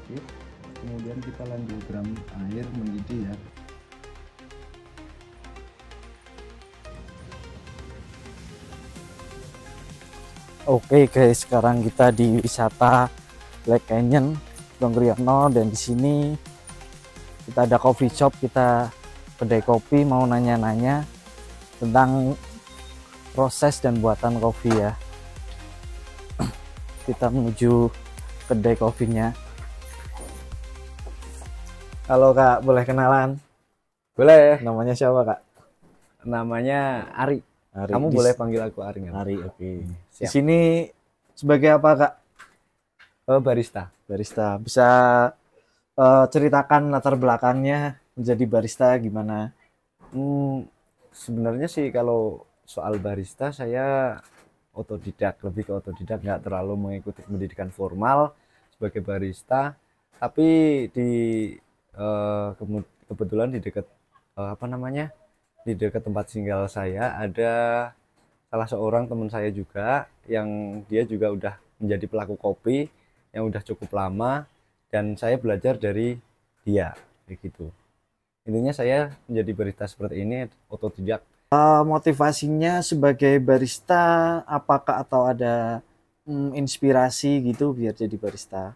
sedikit, kemudian kita lanjutkan air mendidih ya. Oke guys, sekarang kita di wisata Black Canyon Longriyono, dan di sini kita ada coffee shop, kita kedai kopi, mau nanya-nanya tentang proses dan buatan kopi ya. Kita menuju kedai kopinya. Halo Kak, boleh kenalan? Boleh. Namanya siapa Kak? Namanya Ari. Ari. Kamu boleh panggil aku Ari nggak? Ari, oke. Di Siap. sini sebagai apa Kak? Barista. Barista. Bisa ceritakan latar belakangnya menjadi barista gimana? Sebenarnya sih kalau soal barista saya otodidak, lebih ke otodidak, nggak terlalu mengikuti pendidikan formal sebagai barista. Tapi di kebetulan di dekat di dekat tempat tinggal saya ada salah seorang teman saya juga yang dia juga udah menjadi pelaku kopi yang udah cukup lama, dan saya belajar dari dia kayak gitu. Intinya saya menjadi barista seperti ini otodidak. Motivasinya sebagai barista apakah, atau ada inspirasi gitu biar jadi barista?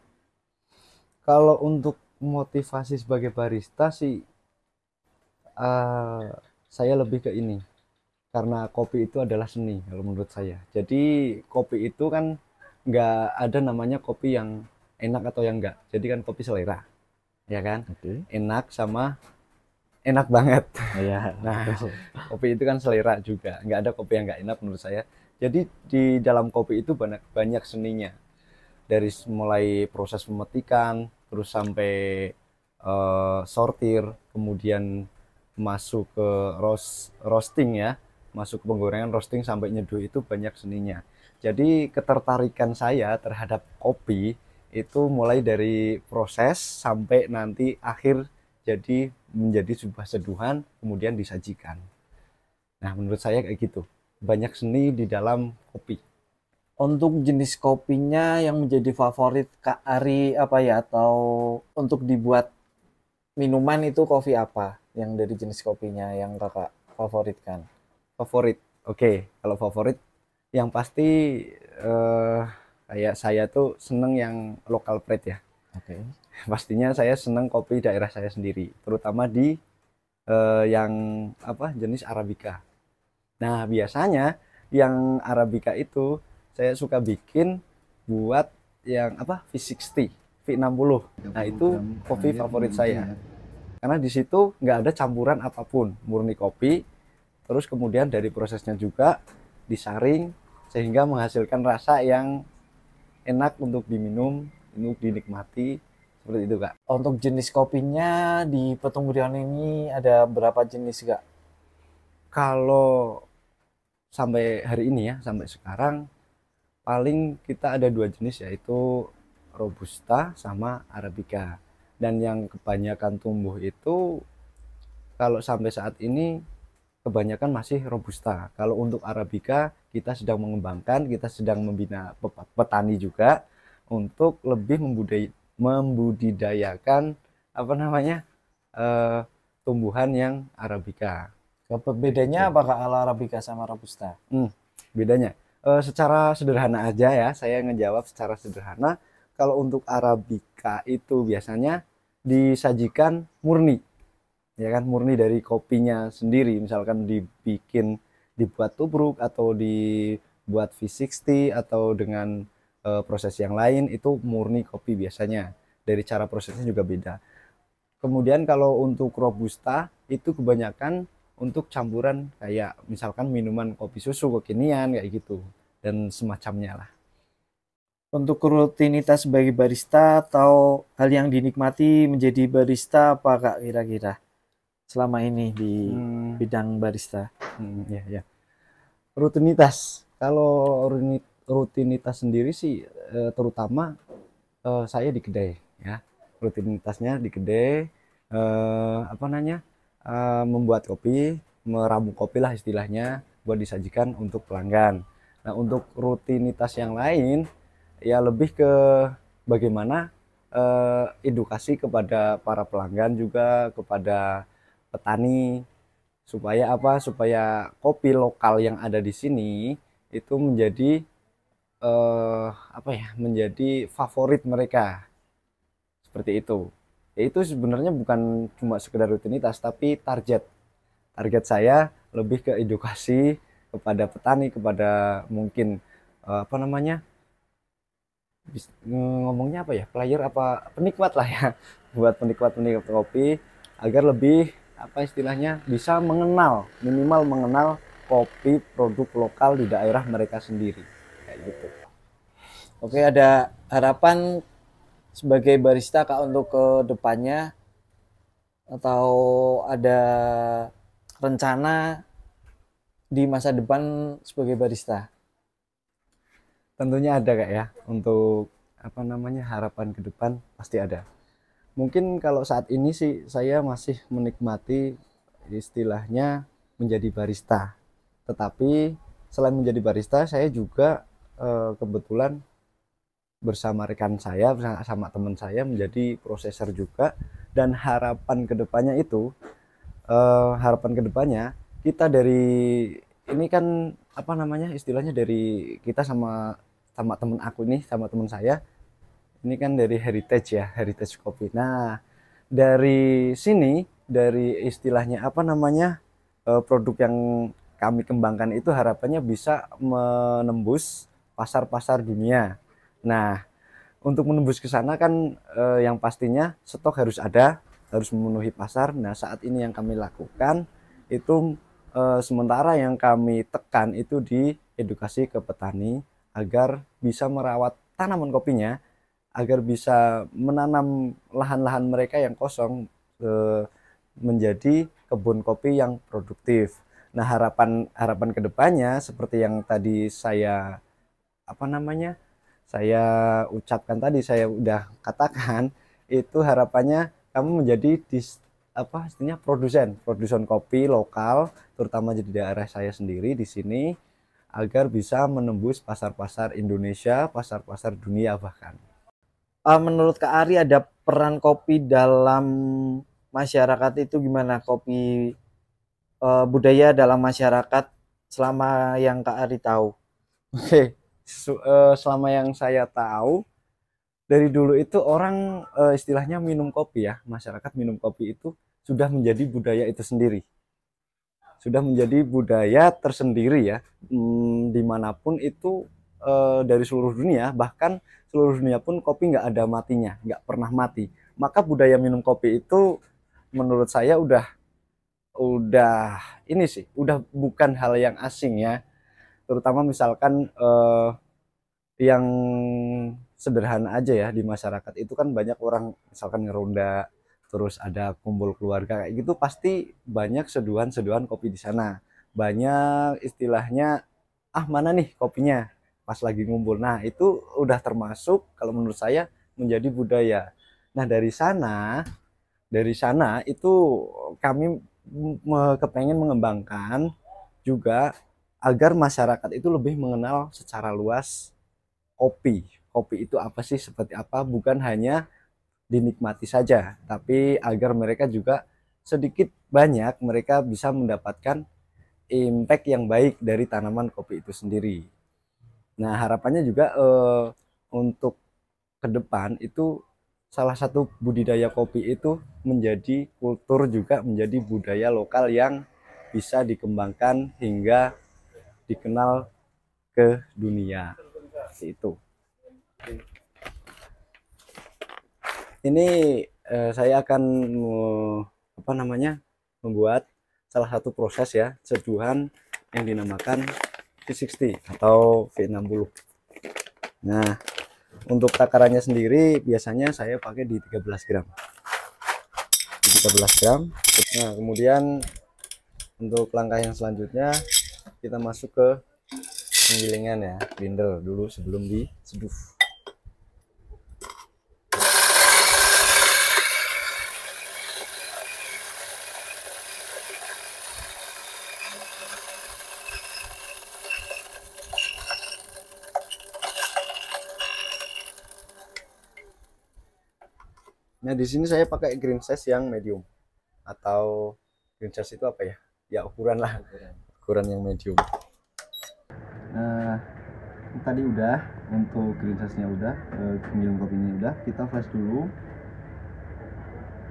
Kalau untuk motivasi sebagai barista sih saya lebih ke ini, karena kopi itu adalah seni kalau menurut saya. Jadi kopi itu kan nggak ada namanya kopi yang enak atau yang enggak. Jadi kan kopi selera, ya kan? Oke. Enak sama enak banget. Ya. Nah, kopi itu kan selera juga. Nggak ada kopi yang nggak enak menurut saya. Jadi di dalam kopi itu banyak banyak seninya. Dari mulai proses pemetikan, terus sampai sortir, kemudian masuk ke roasting ya, masuk ke penggorengan, roasting sampai nyeduh, itu banyak seninya. Jadi ketertarikan saya terhadap kopi itu mulai dari proses sampai nanti akhir jadi menjadi sebuah seduhan kemudian disajikan. Nah, menurut saya kayak gitu. Banyak seni di dalam kopi. Untuk jenis kopinya yang menjadi favorit Kak Ari apa ya, atau untuk dibuat minuman itu kopi apa yang dari jenis kopinya yang Kakak favoritkan? Favorit. Oke, kalau favorit yang pasti kayak saya tuh seneng yang local pride ya. Oke. Pastinya saya seneng kopi daerah saya sendiri, terutama di yang jenis Arabica. Nah, biasanya yang Arabica itu saya suka bikin buat yang V60, V60. Nah, itu kopi favorit saya. Karena di situ nggak ada campuran apapun, murni kopi. Terus kemudian dari prosesnya juga disaring sehingga menghasilkan rasa yang enak untuk diminum, untuk dinikmati, seperti itu Kak. Untuk jenis kopinya di Petung Rion ini ada berapa jenis Kak? Kalau sampai hari ini ya, sampai sekarang paling kita ada 2 jenis, yaitu Robusta sama Arabica. Dan yang kebanyakan tumbuh itu kalau sampai saat ini kebanyakan masih Robusta. Kalau untuk Arabica kita sedang mengembangkan, kita sedang membina petani juga untuk lebih membudidayakan tumbuhan yang Arabica. Bedanya apa Kak kalau Arabica sama Robusta? Bedanya secara sederhana aja ya, saya ngejawab secara sederhana. Kalau untuk Arabica itu biasanya disajikan murni, ya kan, murni dari kopinya sendiri. Misalkan dibuat tubruk atau dibuat V60 atau dengan proses yang lain, itu murni kopi biasanya. Dari cara prosesnya juga beda. Kemudian kalau untuk Robusta itu kebanyakan untuk campuran kayak misalkan minuman kopi susu kekinian kayak gitu dan semacamnya lah. Untuk rutinitas sebagai barista atau hal yang dinikmati menjadi barista apa Kak kira-kira selama ini di bidang barista? Ya. Rutinitas. Kalau rutinitas sendiri sih terutama saya di kedai ya. Rutinitasnya di kedai membuat kopi, meramu kopi lah istilahnya buat disajikan untuk pelanggan. Nah, untuk rutinitas yang lain ya lebih ke bagaimana edukasi kepada para pelanggan juga kepada petani supaya apa? Supaya kopi lokal yang ada di sini itu menjadi apa ya? Menjadi favorit mereka. Seperti itu. Ya itu sebenarnya bukan cuma sekedar rutinitas tapi target saya lebih ke edukasi kepada petani, kepada mungkin apa namanya, ngomongnya apa ya, player apa penikmat lah ya, buat penikmat kopi agar lebih apa istilahnya bisa mengenal, minimal mengenal kopi produk lokal di daerah mereka sendiri kayak gitu. Oke, ada harapan sebagai barista Kak untuk ke depannya, atau ada rencana di masa depan sebagai barista? Tentunya ada Kak ya, untuk apa namanya, harapan ke depan pasti ada. Mungkin kalau saat ini sih saya masih menikmati istilahnya menjadi barista. Tetapi selain menjadi barista, saya juga kebetulan bersama rekan saya, bersama teman saya menjadi prosesor juga. Dan harapan kedepannya itu, harapan kedepannya kita dari ini kan apa namanya istilahnya, dari kita sama sama teman aku ini, sama teman saya ini kan dari heritage ya, heritage kopi. Nah, dari sini, dari istilahnya apa namanya, produk yang kami kembangkan itu harapannya bisa menembus pasar-pasar dunia. Nah, untuk menembus ke sana kan yang pastinya stok harus ada, harus memenuhi pasar. Nah, saat ini yang kami lakukan itu sementara yang kami tekan itu di edukasi ke petani agar bisa merawat tanaman kopinya, agar bisa menanam lahan-lahan mereka yang kosong menjadi kebun kopi yang produktif. Nah, harapan harapan kedepannya seperti yang tadi saya apa namanya, saya ucapkan tadi, saya udah katakan itu harapannya kamu menjadi apa istilahnya, produsen kopi lokal terutama di daerah saya sendiri di sini agar bisa menembus pasar-pasar Indonesia, pasar-pasar dunia bahkan. Menurut Kak Ari, ada peran kopi dalam masyarakat itu gimana? Kopi budaya dalam masyarakat selama yang Kak Ari tahu. Oke, selama yang saya tahu dari dulu itu orang istilahnya minum kopi ya, masyarakat minum kopi itu sudah menjadi budaya itu sendiri, sudah menjadi budaya tersendiri ya, dimanapun itu dari seluruh dunia, bahkan seluruh dunia pun kopi nggak ada matinya, nggak pernah mati. Maka budaya minum kopi itu menurut saya udah ini sih, udah bukan hal yang asing ya, terutama misalkan yang sederhana aja ya, di masyarakat itu kan banyak orang misalkan ngeronda terus ada kumpul keluarga kayak gitu, pasti banyak seduhan-seduhan kopi di sana, banyak istilahnya ah mana nih kopinya pas lagi ngumpul. Nah itu udah termasuk kalau menurut saya menjadi budaya. Nah dari sana itu kami kepengen mengembangkan juga agar masyarakat itu lebih mengenal secara luas kopi. Kopi itu apa sih, seperti apa, bukan hanya dinikmati saja, tapi agar mereka juga sedikit banyak mereka bisa mendapatkan impact yang baik dari tanaman kopi itu sendiri. Nah, harapannya juga untuk ke depan itu salah satu budidaya kopi itu menjadi kultur juga, menjadi budaya lokal yang bisa dikembangkan hingga dikenal ke dunia. Seperti itu. Ini saya akan apa namanya, membuat salah satu proses ya, seduhan yang dinamakan V60 atau V60. Nah, untuk takarannya sendiri biasanya saya pakai di 13 gram. Di 13 gram. Nah, kemudian untuk langkah yang selanjutnya kita masuk ke penggilingan ya, grinder dulu sebelum diseduh. Nah, di sini saya pakai green size yang medium, atau green size itu apa ya? Ya ukuran lah, ukuran yang medium. Nah, tadi udah untuk green size-nya udah, minum kopinya udah. Kita flash dulu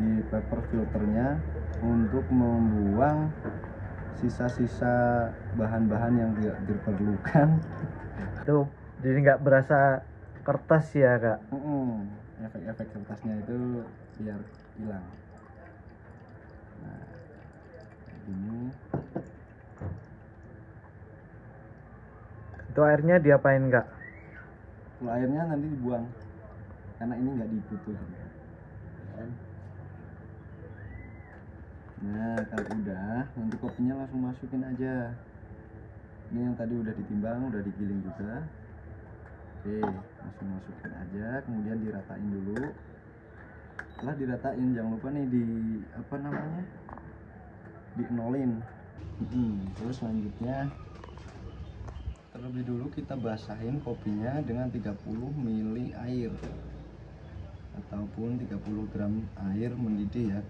di paper filternya untuk membuang sisa-sisa bahan-bahan yang tidak diperlukan. Tuh, jadi nggak berasa kertas ya kak. Efek-efek kertasnya itu biar hilang. Nah, kayak gini. Itu airnya diapain kak? Kalau airnya nanti dibuang, karena ini nggak dibutuh. Nah, kalau udah, nanti kopinya langsung masukin aja. Ini yang tadi udah ditimbang, udah digiling juga. Oke, langsung masukin aja, kemudian diratain dulu. Setelah diratain, jangan lupa nih di apa namanya, dienolin. Terus selanjutnya, terlebih dulu kita basahin kopinya dengan 30 ml air ataupun 30 gram air mendidih ya.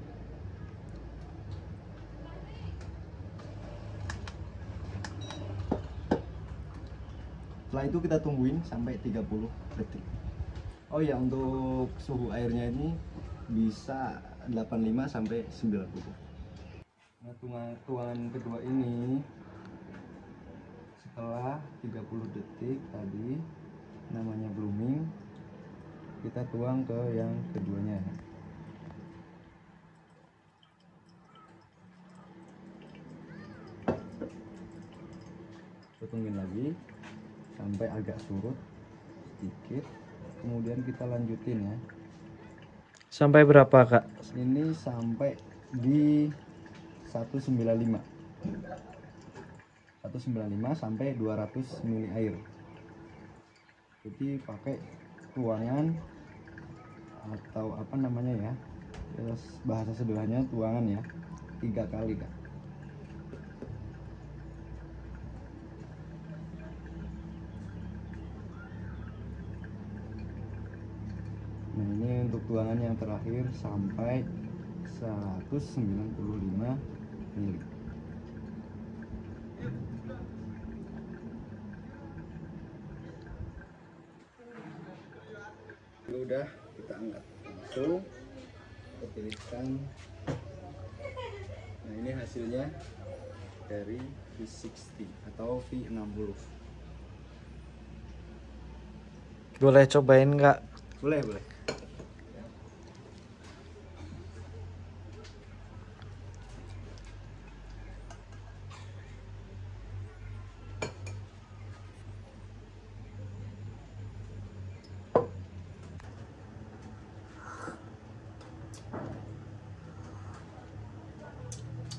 Setelah itu kita tungguin sampai 30 detik. Oh ya, untuk suhu airnya ini bisa 85 sampai 90. Nah, tuangan kedua ini setelah 30 detik tadi, namanya blooming, kita tuang ke yang keduanya. Kita tungguin lagi sampai agak surut sedikit, kemudian kita lanjutin ya. Sampai berapa kak? Ini sampai di 195 sampai 200 ml air. Jadi pakai tuangan atau apa namanya ya, bahasa sederhananya tuangan ya, 3 kali kak. Nah, ini untuk tuangan yang terakhir sampai 195 ml. Udah, kita angkat langsung, kita pilihkan. Nah, ini hasilnya dari V60 atau V60. Boleh cobain kak? Boleh.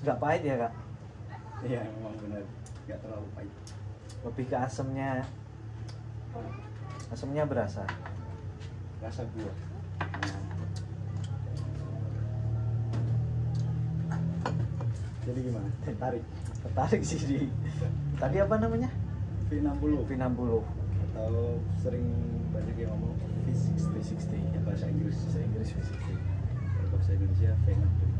Nggak pahit ya kak? Iya, memang benar, nggak terlalu pahit. Lebih ke asemnya. Asemnya berasa. Rasa buah. Jadi gimana? Tertarik sih di. Tadi apa namanya? V60 V60. atau sering banyak yang ngomong V60 ya, bahasa Inggris. Bahasa Inggris V60. Bahasa Indonesia V60.